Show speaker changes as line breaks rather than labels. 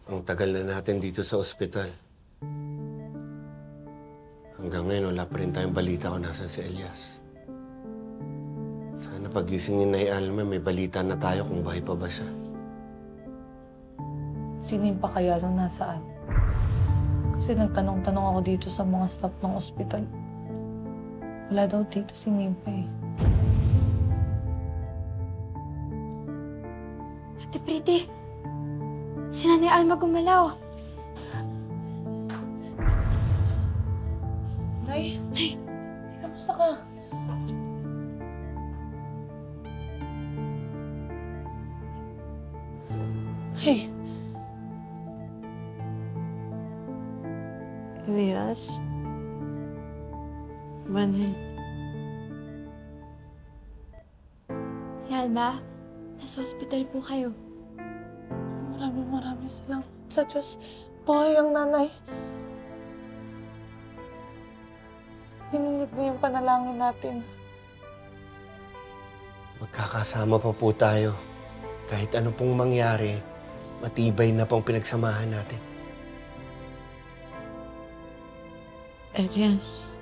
Ang tagal na natin dito sa ospital. Hanggang ngayon, wala pa rin tayong balita kung nasan si Elias. Sana pagising ni Nay Alma, may balita na tayo kung buhay pa ba siya.
Sino pa kaya nung nasaan? Kasi nagtanong-tanong ako dito sa mga staff ng ospital. Wala daw dito si Nimpa eh.
Ate Pretty, si Nanay Alma gumalaw.
Nay?
Nay!
Kamusta ka? Nay!
Elias? Manay.
Nanay Alma, nasa hospital po kayo.
Maraming salamat sa Diyos. Buhay ang nanay. Hininig niyo yung panalangin natin.
Magkakasama pa po tayo. Kahit ano pong mangyari, matibay na pong pinagsamahan natin.
Elias.